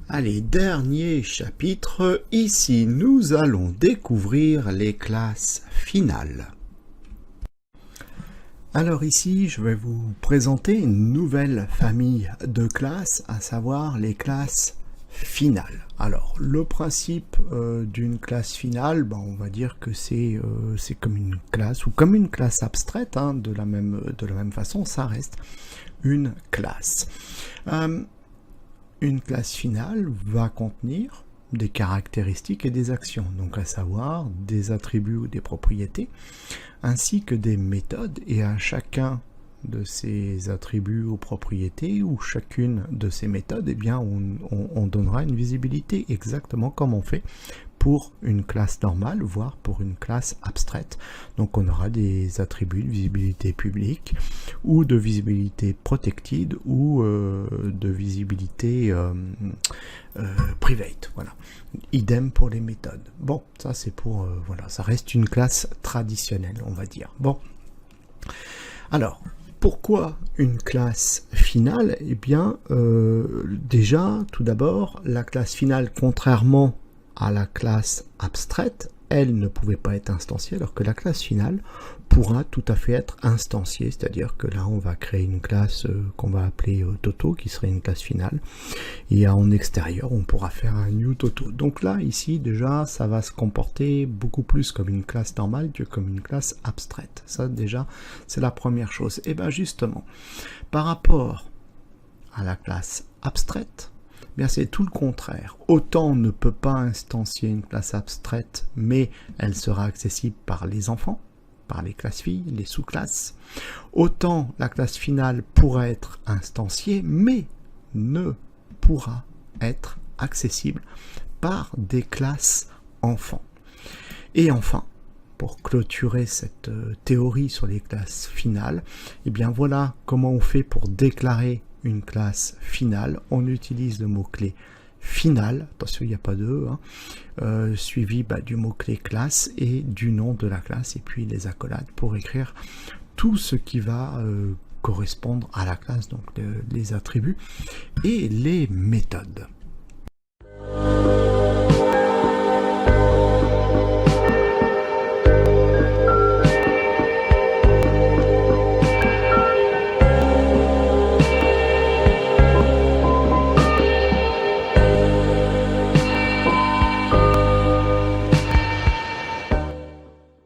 Allez, dernier chapitre, ici nous allons découvrir les classes finales. Alors ici, je vais vous présenter une nouvelle famille de classes, à savoir les classes finales. Alors, le principe d'une classe finale, on va dire que c'est comme une classe, ou comme une classe abstraite, de la même façon, ça reste une classe. Une classe finale va contenir des caractéristiques et des actions, donc à savoir des attributs ou des propriétés, ainsi que des méthodes, et à chacun de ces attributs ou propriétés, ou chacune de ces méthodes, eh bien on donnera une visibilité exactement comme on fait pour une classe normale, voire pour une classe abstraite. Donc on aura des attributs de visibilité publique, ou de visibilité protected, ou de visibilité private. Voilà. Idem pour les méthodes. Bon, ça c'est pour voilà, ça reste une classe traditionnelle, on va dire. Bon, alors pourquoi une classe finale? Eh bien, déjà, tout d'abord, la classe finale, contrairement à la classe abstraite, elle ne pouvait pas être instanciée, alors que la classe finale pourra tout à fait être instanciée, c'est-à-dire que là on va créer une classe qu'on va appeler Toto, qui serait une classe finale, et en extérieur on pourra faire un new Toto. Donc là, ici, déjà, ça va se comporter beaucoup plus comme une classe normale que comme une classe abstraite. Ça, déjà, c'est la première chose. Et bien justement, par rapport à la classe abstraite, bien c'est tout le contraire. Autant on ne peut pas instancier une classe abstraite, mais elle sera accessible par les enfants, par les classes filles, les sous-classes. Autant la classe finale pourra être instanciée, mais ne pourra être accessible par des classes enfants. Et enfin, pour clôturer cette théorie sur les classes finales, eh bien voilà comment on fait pour déclarer une classe finale. On utilise le mot-clé final, attention il n'y a pas de suivi du mot-clé classe et du nom de la classe, et puis les accolades pour écrire tout ce qui va correspondre à la classe, donc les attributs et les méthodes.